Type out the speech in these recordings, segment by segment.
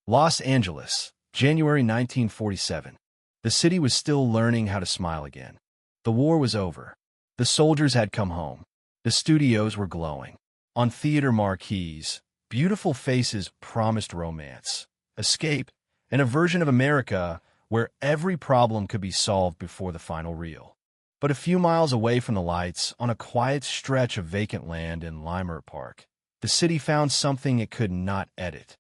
Los Angeles, January 1947. The city was still learning how to smile again. The war was over. The soldiers had come home. The studios were glowing. On theater marquees, beautiful faces promised romance, escape, and a version of America where every problem could be solved before the final reel. But a few miles away from the lights, on a quiet stretch of vacant land in Limerick Park, the city found something it could not edit.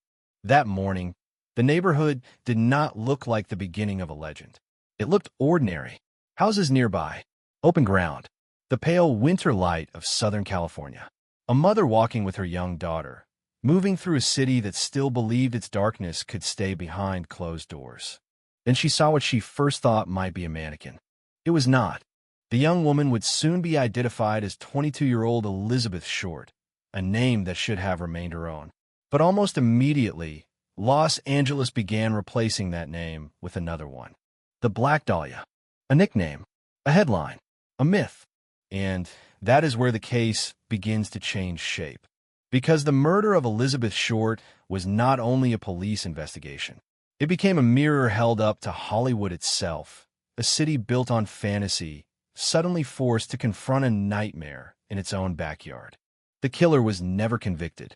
That morning, the neighborhood did not look like the beginning of a legend. It looked ordinary. Houses nearby, open ground, the pale winter light of Southern California. A mother walking with her young daughter, moving through a city that still believed its darkness could stay behind closed doors. Then she saw what she first thought might be a mannequin. It was not. The young woman would soon be identified as 22-year-old Elizabeth Short, a name that should have remained her own. But almost immediately, Los Angeles began replacing that name with another one. The Black Dahlia. A nickname, a headline, a myth. And that is where the case begins to change shape. Because the murder of Elizabeth Short was not only a police investigation. It became a mirror held up to Hollywood itself, a city built on fantasy, suddenly forced to confront a nightmare in its own backyard. The killer was never convicted.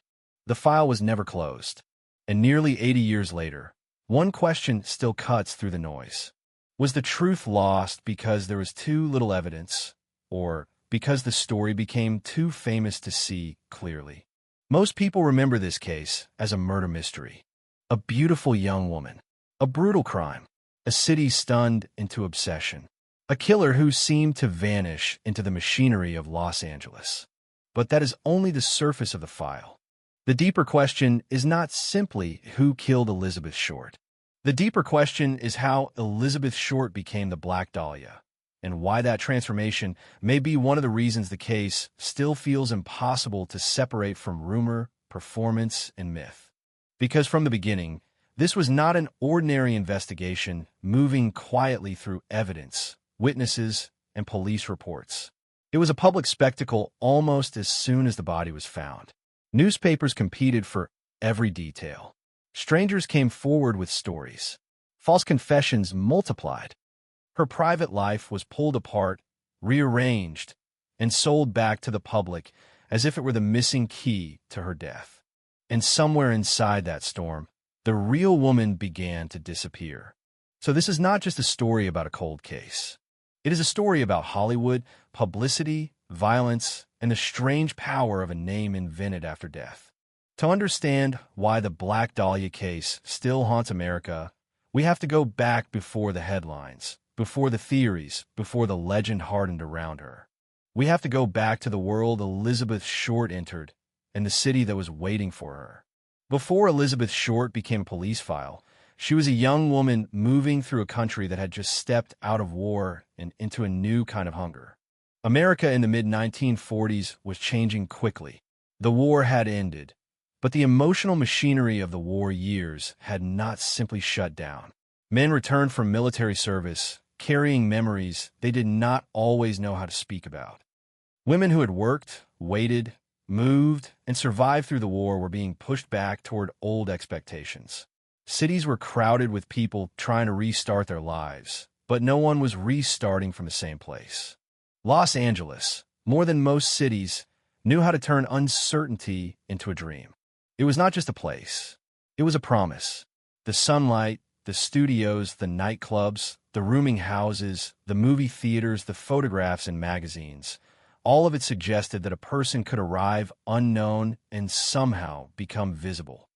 The file was never closed. And nearly 80 years later, one question still cuts through the noise. Was the truth lost because there was too little evidence, or because the story became too famous to see clearly? Most people remember this case as a murder mystery. A beautiful young woman. A brutal crime. A city stunned into obsession. A killer who seemed to vanish into the machinery of Los Angeles. But that is only the surface of the file. The deeper question is not simply who killed Elizabeth Short. The deeper question is how Elizabeth Short became the Black Dahlia, and why that transformation may be one of the reasons the case still feels impossible to separate from rumor, performance, and myth. Because from the beginning, this was not an ordinary investigation moving quietly through evidence, witnesses, and police reports. It was a public spectacle almost as soon as the body was found. Newspapers competed for every detail. Strangers came forward with stories. False confessions multiplied. Her private life was pulled apart, rearranged, and sold back to the public as if it were the missing key to her death. And somewhere inside that storm, the real woman began to disappear. So this is not just a story about a cold case. It is a story about Hollywood, publicity, violence, and the strange power of a name invented after death. To understand why the Black Dahlia case still haunts America, we have to go back before the headlines, before the theories, before the legend hardened around her. We have to go back to the world Elizabeth Short entered and the city that was waiting for her. Before Elizabeth Short became a police file, she was a young woman moving through a country that had just stepped out of war and into a new kind of hunger. America in the mid-1940s was changing quickly. The war had ended, but the emotional machinery of the war years had not simply shut down. Men returned from military service, carrying memories they did not always know how to speak about. Women who had worked, waited, moved, and survived through the war were being pushed back toward old expectations. Cities were crowded with people trying to restart their lives, but no one was restarting from the same place. Los Angeles, more than most cities, knew how to turn uncertainty into a dream. It was not just a place. It was a promise. The sunlight, the studios, the nightclubs, the rooming houses, the movie theaters, the photographs and magazines, all of it suggested that a person could arrive unknown and somehow become visible.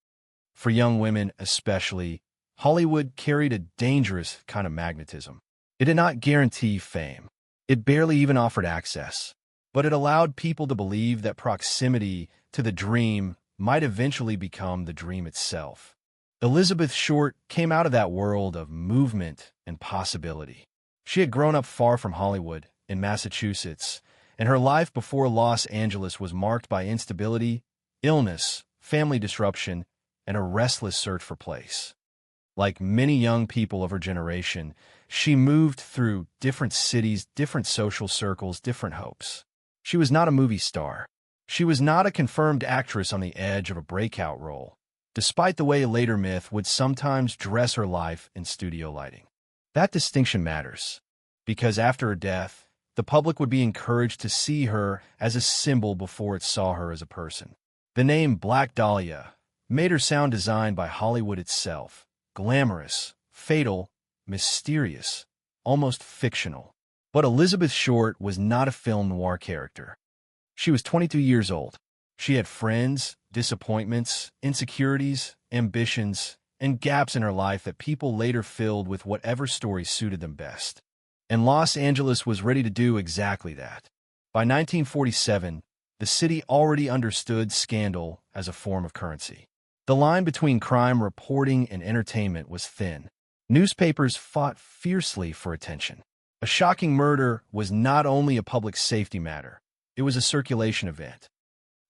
For young women especially, Hollywood carried a dangerous kind of magnetism. It did not guarantee fame. It barely even offered access, but it allowed people to believe that proximity to the dream might eventually become the dream itself. Elizabeth Short came out of that world of movement and possibility. She had grown up far from Hollywood, in Massachusetts, and her life before Los Angeles was marked by instability, illness, family disruption, and a restless search for place. Like many young people of her generation, she moved through different cities, different social circles, different hopes. She was not a movie star. She was not a confirmed actress on the edge of a breakout role. despite the way a later myth would sometimes dress her life in studio lighting. That distinction matters, because after her death, the public would be encouraged to see her as a symbol before it saw her as a person. The name Black Dahlia made her sound designed by Hollywood itself, glamorous, fatal, mysterious, almost fictional. But Elizabeth Short was not a film noir character. She was 22 years old. She had friends, disappointments, insecurities, ambitions, and gaps in her life that people later filled with whatever story suited them best. And Los Angeles was ready to do exactly that. By 1947, the city already understood scandal as a form of currency. The line between crime reporting and entertainment was thin. Newspapers fought fiercely for attention. A shocking murder was not only a public safety matter, it was a circulation event.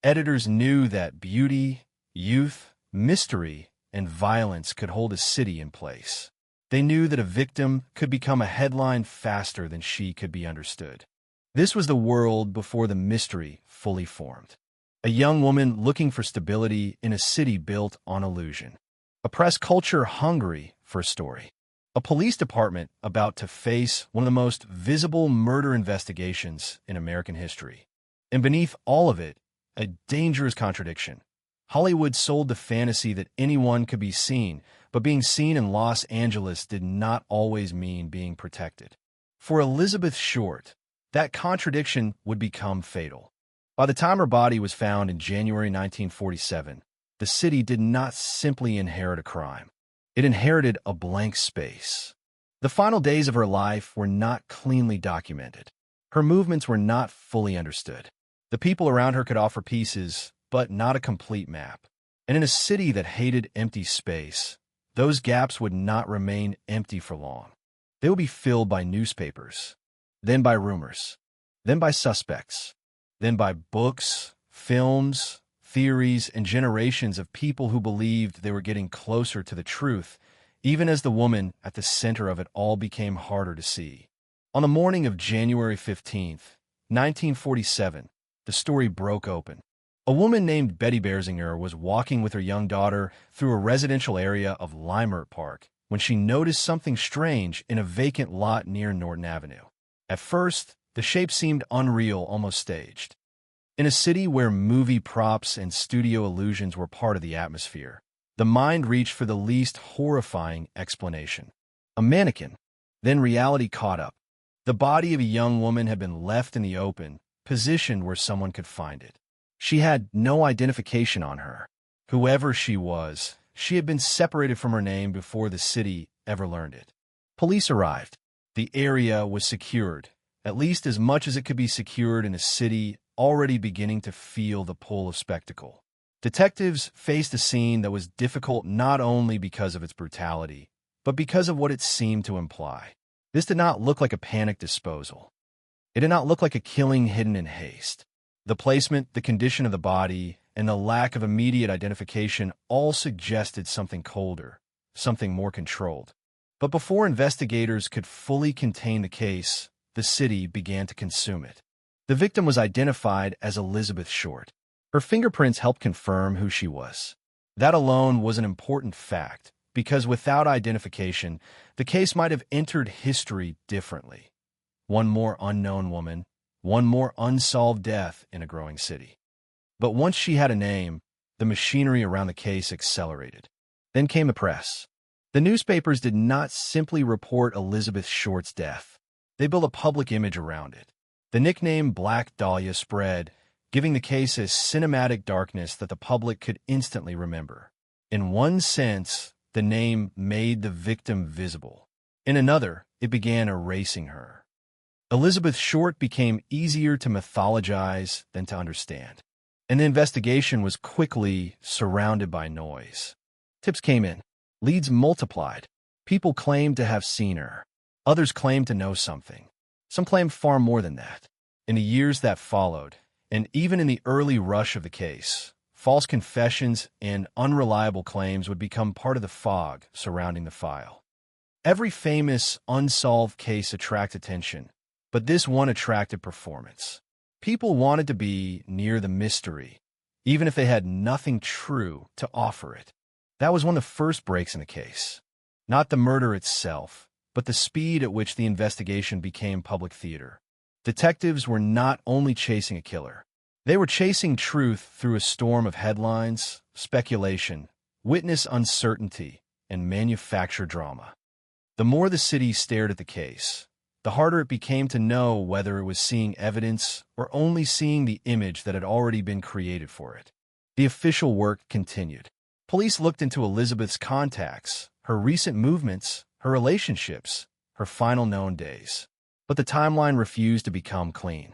Editors knew that beauty, youth, mystery, and violence could hold a city in place. They knew that a victim could become a headline faster than she could be understood. This was the world before the mystery fully formed. A young woman looking for stability in a city built on illusion. A press culture hungry for a story. A police department about to face one of the most visible murder investigations in American history. And beneath all of it, a dangerous contradiction. Hollywood sold the fantasy that anyone could be seen, but being seen in Los Angeles did not always mean being protected. For Elizabeth Short, that contradiction would become fatal. By the time her body was found in January 1947, the city did not simply inherit a crime. It inherited a blank space. The final days of her life were not cleanly documented. Her movements were not fully understood. The people around her could offer pieces, but not a complete map. And in a city that hated empty space, those gaps would not remain empty for long. They would be filled by newspapers, then by rumors, then by suspects, then by books, films, theories, and generations of people who believed they were getting closer to the truth, even as the woman at the center of it all became harder to see. On the morning of January 15th, 1947, the story broke open. A woman named Betty Berzinger was walking with her young daughter through a residential area of Leimert Park when she noticed something strange in a vacant lot near Norton Avenue. At first, the shape seemed unreal, almost staged. In a city where movie props and studio illusions were part of the atmosphere, the mind reached for the least horrifying explanation. A mannequin. Then reality caught up. The body of a young woman had been left in the open, positioned where someone could find it. She had no identification on her. Whoever she was, she had been separated from her name before the city ever learned it. Police arrived. The area was secured, at least as much as it could be secured in a city already beginning to feel the pull of spectacle. Detectives faced a scene that was difficult not only because of its brutality, but because of what it seemed to imply. This did not look like a panic disposal. It did not look like a killing hidden in haste. The placement, the condition of the body, and the lack of immediate identification all suggested something colder, something more controlled. But before investigators could fully contain the case, the city began to consume it. The victim was identified as Elizabeth Short. Her fingerprints helped confirm who she was. That alone was an important fact, because without identification, the case might have entered history differently. One more unknown woman, one more unsolved death in a growing city. But once she had a name, the machinery around the case accelerated. Then came the press. The newspapers did not simply report Elizabeth Short's death. They built a public image around it. The nickname Black Dahlia spread, giving the case a cinematic darkness that the public could instantly remember. In one sense, the name made the victim visible. In another, it began erasing her. Elizabeth Short became easier to mythologize than to understand, and the investigation was quickly surrounded by noise. Tips came in. Leads multiplied. People claimed to have seen her. Others claimed to know something. Some claimed far more than that. In the years that followed, and even in the early rush of the case, false confessions and unreliable claims would become part of the fog surrounding the file. Every famous unsolved case attracted attention, but this one attracted performance. People wanted to be near the mystery, even if they had nothing true to offer it. That was one of the first breaks in the case. Not the murder itself, but the speed at which the investigation became public theater. Detectives were not only chasing a killer. They were chasing truth through a storm of headlines, speculation, witness uncertainty, and manufactured drama. The more the city stared at the case, the harder it became to know whether it was seeing evidence or only seeing the image that had already been created for it. The official work continued. Police looked into Elizabeth's contacts, her recent movements, her relationships, her final known days. But the timeline refused to become clean.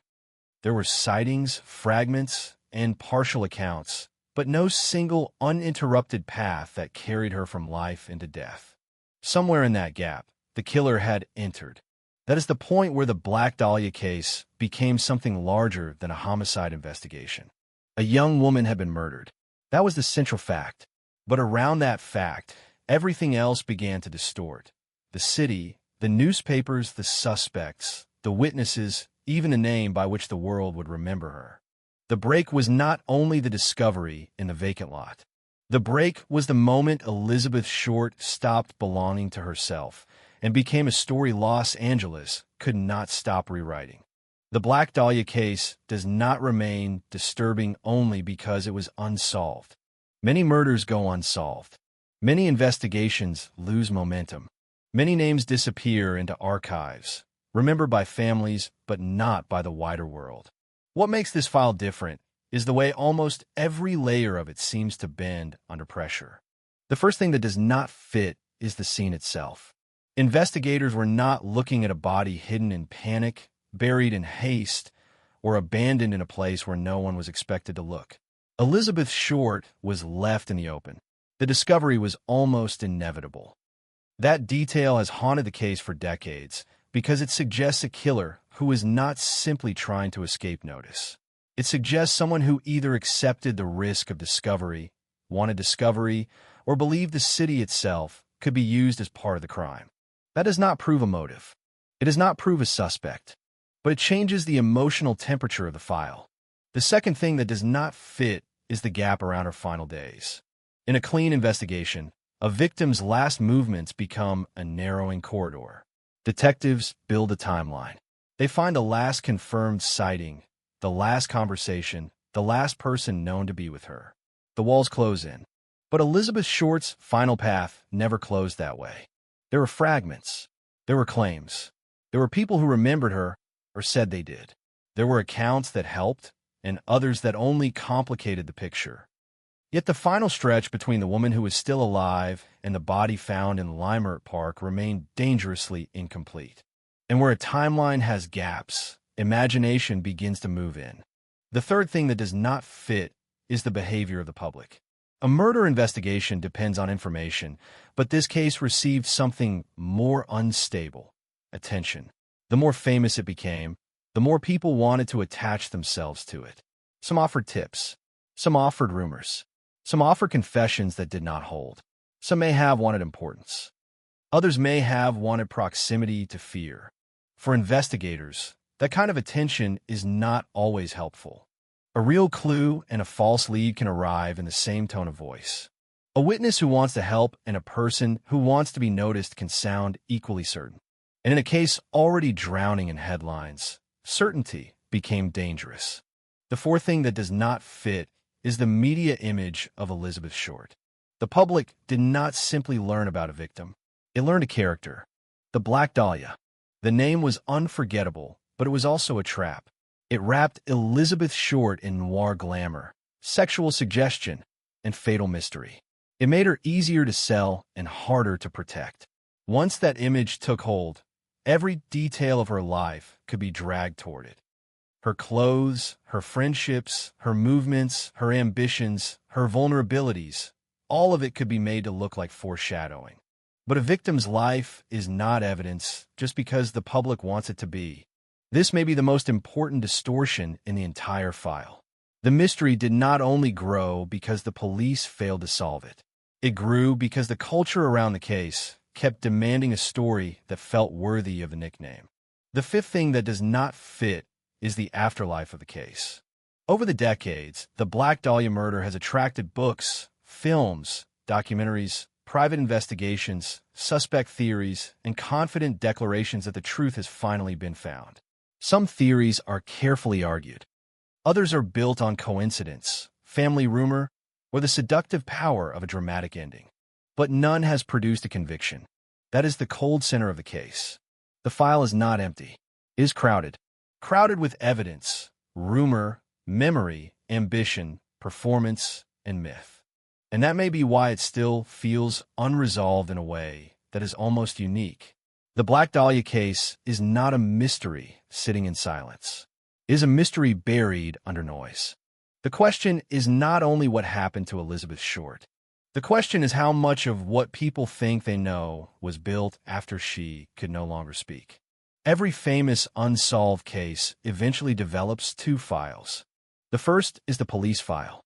There were sightings, fragments, and partial accounts, but no single uninterrupted path that carried her from life into death. Somewhere in that gap, the killer had entered. That is the point where the Black Dahlia case became something larger than a homicide investigation. A young woman had been murdered. That was the central fact. But around that fact, everything else began to distort. The city, the newspapers, the suspects, the witnesses, even the name by which the world would remember her. The break was not only the discovery in the vacant lot. The break was the moment Elizabeth Short stopped belonging to herself and became a story Los Angeles could not stop rewriting. The Black Dahlia case does not remain disturbing only because it was unsolved. Many murders go unsolved. Many investigations lose momentum. Many names disappear into archives, remembered by families but not by the wider world. What makes this file different is the way almost every layer of it seems to bend under pressure. The first thing that does not fit is the scene itself. Investigators were not looking at a body hidden in panic, buried in haste, or abandoned in a place where no one was expected to look. Elizabeth Short was left in the open. The discovery was almost inevitable. That detail has haunted the case for decades because it suggests a killer who is not simply trying to escape notice. It suggests someone who either accepted the risk of discovery, wanted discovery, or believed the city itself could be used as part of the crime. That does not prove a motive. It does not prove a suspect, but it changes the emotional temperature of the file. The second thing that does not fit is the gap around her final days. In a clean investigation, a victim's last movements become a narrowing corridor. Detectives build a timeline. They find the last confirmed sighting, the last conversation, the last person known to be with her. The walls close in. But Elizabeth Short's final path never closed that way. There were fragments. There were claims. There were people who remembered her or said they did. There were accounts that helped and others that only complicated the picture. Yet the final stretch between the woman who was still alive and the body found in Limerick Park remained dangerously incomplete. And where a timeline has gaps, imagination begins to move in. The third thing that does not fit is the behavior of the public. A murder investigation depends on information, but this case received something more unstable: attention. The more famous it became, the more people wanted to attach themselves to it. Some offered tips. Some offered rumors. Some offered confessions that did not hold. Some may have wanted importance. Others may have wanted proximity to fear. For investigators, that kind of attention is not always helpful. A real clue and a false lead can arrive in the same tone of voice. A witness who wants to help and a person who wants to be noticed can sound equally certain. And in a case already drowning in headlines, certainty became dangerous. The fourth thing that does not fit is the media image of Elizabeth Short. The public did not simply learn about a victim. It learned a character. The Black Dahlia. The name was unforgettable, but it was also a trap. It wrapped Elizabeth Short in noir glamour, sexual suggestion, and fatal mystery. It made her easier to sell and harder to protect. Once that image took hold, every detail of her life could be dragged toward it. Her clothes, her friendships, her movements, her ambitions, her vulnerabilities, all of it could be made to look like foreshadowing. But a victim's life is not evidence just because the public wants it to be. This may be the most important distortion in the entire file. The mystery did not only grow because the police failed to solve it. It grew because the culture around the case kept demanding a story that felt worthy of a nickname. The fifth thing that does not fit is the afterlife of the case. Over the decades, the Black Dahlia murder has attracted books, films, documentaries, private investigations, suspect theories, and confident declarations that the truth has finally been found. Some theories are carefully argued. Others are built on coincidence, family rumor, or the seductive power of a dramatic ending. But none has produced a conviction. That is the cold center of the case. The file is not empty. It is crowded. Crowded with evidence, rumor, memory, ambition, performance, and myth. And that may be why it still feels unresolved in a way that is almost unique. The Black Dahlia case is not a mystery sitting in silence. It is a mystery buried under noise. The question is not only what happened to Elizabeth Short. The question is how much of what people think they know was built after she could no longer speak. Every famous unsolved case eventually develops two files. The first is the police file.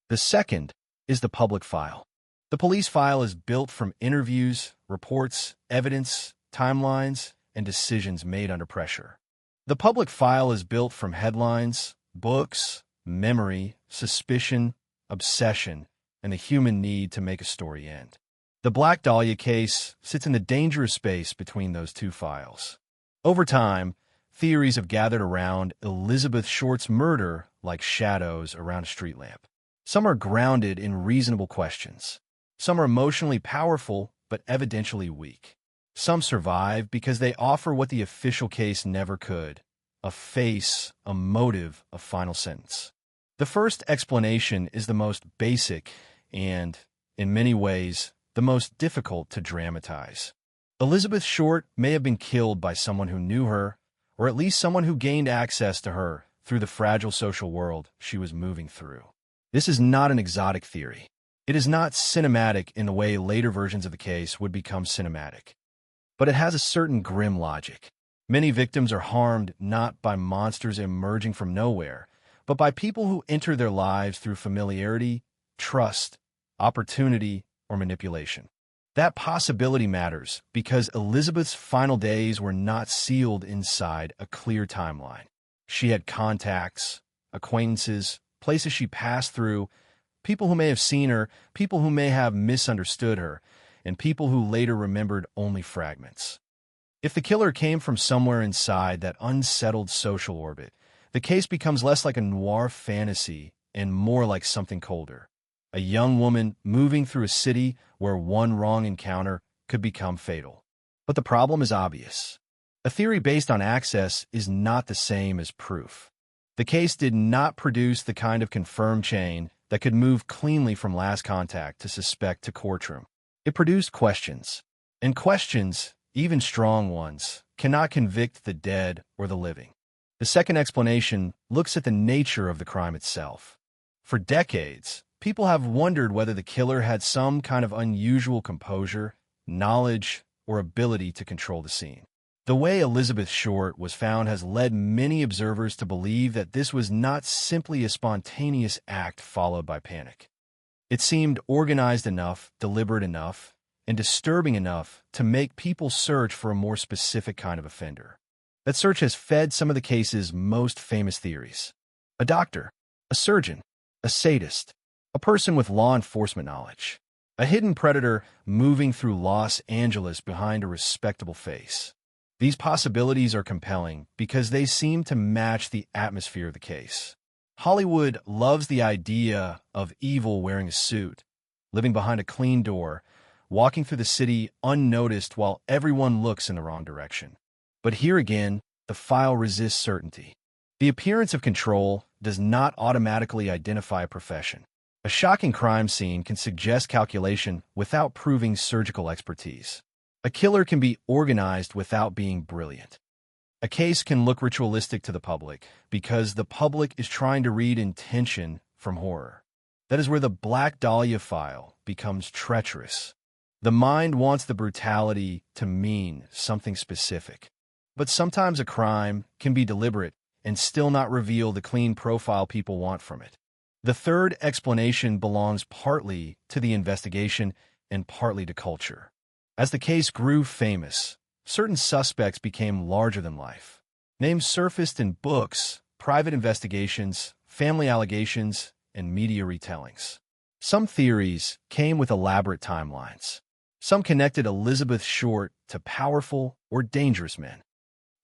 The second is the public file. The police file is built from interviews, reports, evidence, timelines, and decisions made under pressure. The public file is built from headlines, books, memory, suspicion, obsession, and the human need to make a story end. The Black Dahlia case sits in the dangerous space between those two files. Over time, theories have gathered around Elizabeth Short's murder like shadows around a street lamp. Some are grounded in reasonable questions. Some are emotionally powerful but evidentially weak. Some survive because they offer what the official case never could: a face, a motive, a final sentence. The first explanation is the most basic and, in many ways, the most difficult to dramatize. Elizabeth Short may have been killed by someone who knew her, or at least someone who gained access to her through the fragile social world she was moving through. This is not an exotic theory. It is not cinematic in the way later versions of the case would become cinematic. But it has a certain grim logic. Many victims are harmed not by monsters emerging from nowhere, but by people who enter their lives through familiarity, trust, opportunity, or manipulation. That possibility matters because Elizabeth's final days were not sealed inside a clear timeline. She had contacts, acquaintances, places she passed through, people who may have seen her, people who may have misunderstood her, and people who later remembered only fragments. If the killer came from somewhere inside that unsettled social orbit, the case becomes less like a noir fantasy and more like something colder. A young woman moving through a city where one wrong encounter could become fatal. But the problem is obvious. A theory based on access is not the same as proof. The case did not produce the kind of confirmed chain that could move cleanly from last contact to suspect to courtroom. It produced questions. And questions, even strong ones, cannot convict the dead or the living. The second explanation looks at the nature of the crime itself. For decades, people have wondered whether the killer had some kind of unusual composure, knowledge, or ability to control the scene. The way Elizabeth Short was found has led many observers to believe that this was not simply a spontaneous act followed by panic. It seemed organized enough, deliberate enough, and disturbing enough to make people search for a more specific kind of offender. That search has fed some of the case's most famous theories. A doctor, a surgeon, a sadist, a person with law enforcement knowledge, a hidden predator moving through Los Angeles behind a respectable face. These possibilities are compelling because they seem to match the atmosphere of the case. Hollywood loves the idea of evil wearing a suit, living behind a clean door, walking through the city unnoticed while everyone looks in the wrong direction. But here again, the file resists certainty. The appearance of control does not automatically identify a profession. A shocking crime scene can suggest calculation without proving surgical expertise. A killer can be organized without being brilliant. A case can look ritualistic to the public because the public is trying to read intention from horror. That is where the Black Dahlia file becomes treacherous. The mind wants the brutality to mean something specific. But sometimes a crime can be deliberate and still not reveal the clean profile people want from it. The third explanation belongs partly to the investigation and partly to culture. As the case grew famous, certain suspects became larger than life. Names surfaced in books, private investigations, family allegations, and media retellings. Some theories came with elaborate timelines. Some connected Elizabeth Short to powerful or dangerous men.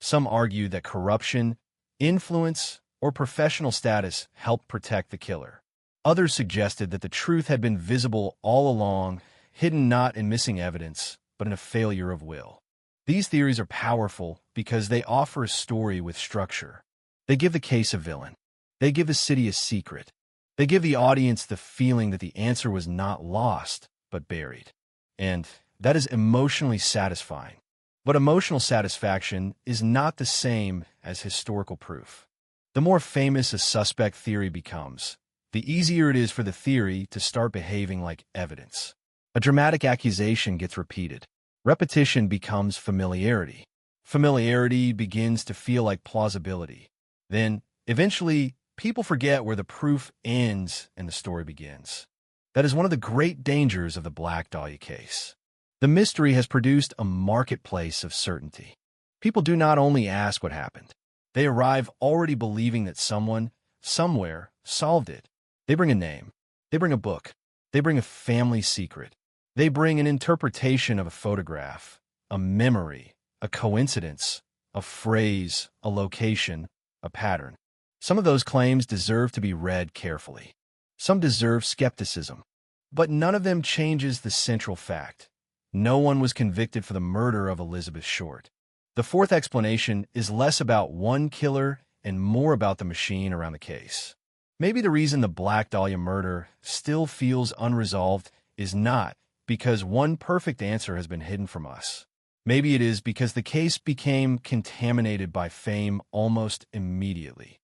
Some argued that corruption, influence, or professional status helped protect the killer. Others suggested that the truth had been visible all along, hidden not in missing evidence, but in a failure of will. These theories are powerful because they offer a story with structure. They give the case a villain. They give the city a secret. They give the audience the feeling that the answer was not lost, but buried. And that is emotionally satisfying. But emotional satisfaction is not the same as historical proof. The more famous a suspect theory becomes, the easier it is for the theory to start behaving like evidence. A dramatic accusation gets repeated. Repetition becomes familiarity. Familiarity begins to feel like plausibility. Then, eventually, people forget where the proof ends and the story begins. That is one of the great dangers of the Black Dahlia case. The mystery has produced a marketplace of certainty. People do not only ask what happened. They arrive already believing that someone, somewhere, solved it. They bring a name. They bring a book. They bring a family secret. They bring an interpretation of a photograph, a memory, a coincidence, a phrase, a location, a pattern. Some of those claims deserve to be read carefully. Some deserve skepticism. But none of them changes the central fact. No one was convicted for the murder of Elizabeth Short. The fourth explanation is less about one killer and more about the machine around the case. Maybe the reason the Black Dahlia murder still feels unresolved is not because one perfect answer has been hidden from us. Maybe it is because the case became contaminated by fame almost immediately.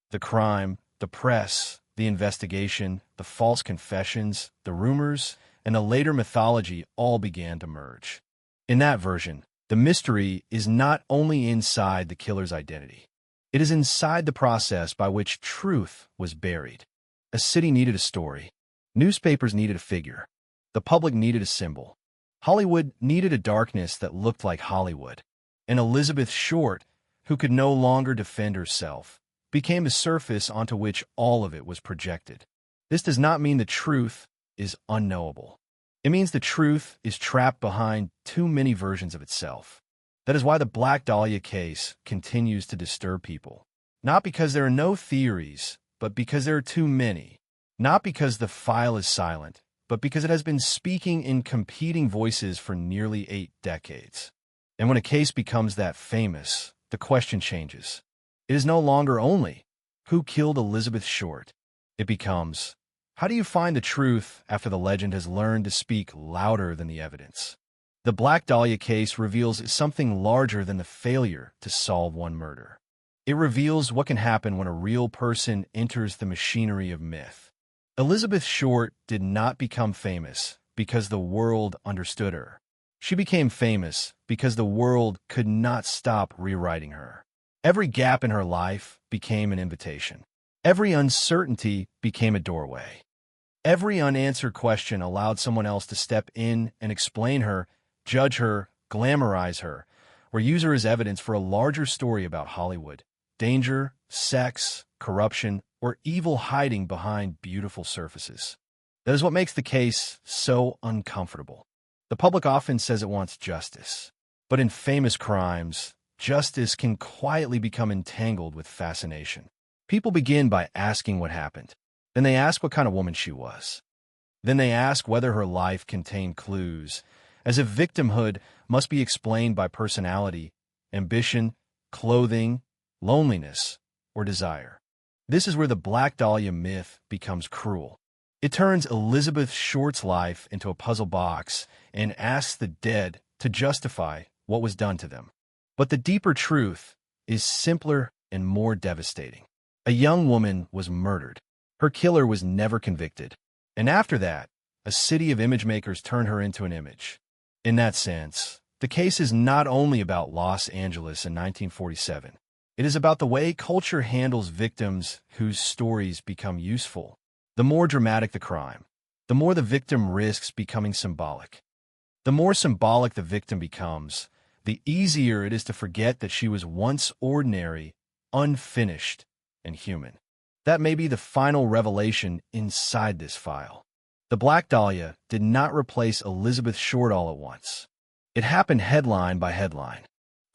The crime, the press, the investigation, the false confessions, the rumors, and the later mythology all began to merge. In that version, the mystery is not only inside the killer's identity. It is inside the process by which truth was buried. A city needed a story. Newspapers needed a figure. The public needed a symbol. Hollywood needed a darkness that looked like Hollywood. And Elizabeth Short, who could no longer defend herself, became the surface onto which all of it was projected. This does not mean the truth is unknowable. It means the truth is trapped behind too many versions of itself. That is why the Black Dahlia case continues to disturb people. Not because there are no theories, but because there are too many. Not because the file is silent, but because it has been speaking in competing voices for nearly 8 decades. And when a case becomes that famous, the question changes. It is no longer only, who killed Elizabeth Short? It becomes, how do you find the truth after the legend has learned to speak louder than the evidence? The Black Dahlia case reveals something larger than the failure to solve one murder. It reveals what can happen when a real person enters the machinery of myth. Elizabeth Short did not become famous because the world understood her. She became famous because the world could not stop rewriting her. Every gap in her life became an invitation. Every uncertainty became a doorway. Every unanswered question allowed someone else to step in and explain her, judge her, glamorize her, or use her as evidence for a larger story about Hollywood, danger, sex, corruption, or evil hiding behind beautiful surfaces. That is what makes the case so uncomfortable. The public often says it wants justice, but in famous crimes, justice can quietly become entangled with fascination. People begin by asking what happened. Then they ask what kind of woman she was. Then they ask whether her life contained clues, as if victimhood must be explained by personality, ambition, clothing, loneliness, or desire. This is where the Black Dahlia myth becomes cruel. It turns Elizabeth Short's life into a puzzle box and asks the dead to justify what was done to them. But the deeper truth is simpler and more devastating. A young woman was murdered. Her killer was never convicted. And after that, a city of image makers turned her into an image. In that sense, the case is not only about Los Angeles in 1947. It is about the way culture handles victims whose stories become useful. The more dramatic the crime, the more the victim risks becoming symbolic. The more symbolic the victim becomes, the easier it is to forget that she was once ordinary, unfinished, and human. That may be the final revelation inside this file. The Black Dahlia did not replace Elizabeth Short all at once. It happened headline by headline,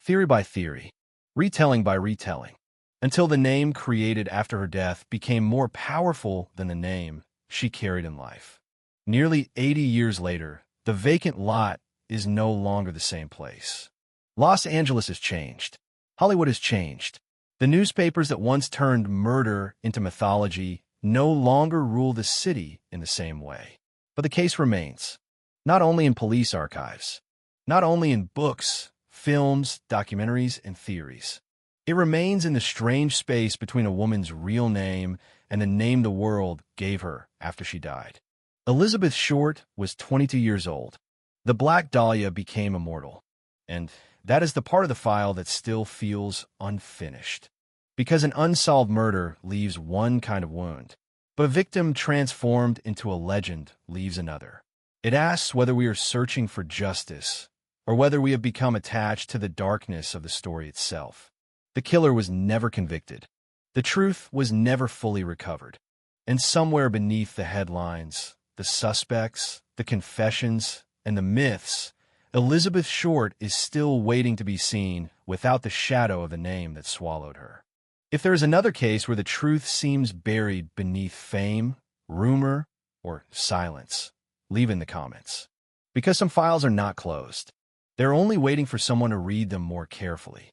theory by theory, retelling by retelling, until the name created after her death became more powerful than the name she carried in life. Nearly 80 years later, the vacant lot is no longer the same place. Los Angeles has changed. Hollywood has changed. The newspapers that once turned murder into mythology no longer rule the city in the same way. But the case remains, not only in police archives, not only in books, films, documentaries, and theories. It remains in the strange space between a woman's real name and the name the world gave her after she died. Elizabeth Short was 22 years old. The Black Dahlia became immortal. And that is the part of the file that still feels unfinished. Because an unsolved murder leaves one kind of wound, but a victim transformed into a legend leaves another. It asks whether we are searching for justice or whether we have become attached to the darkness of the story itself. The killer was never convicted. The truth was never fully recovered. And somewhere beneath the headlines, the suspects, the confessions, and the myths, Elizabeth Short is still waiting to be seen without the shadow of the name that swallowed her. If there is another case where the truth seems buried beneath fame, rumor, or silence, leave in the comments. Because some files are not closed. They're only waiting for someone to read them more carefully.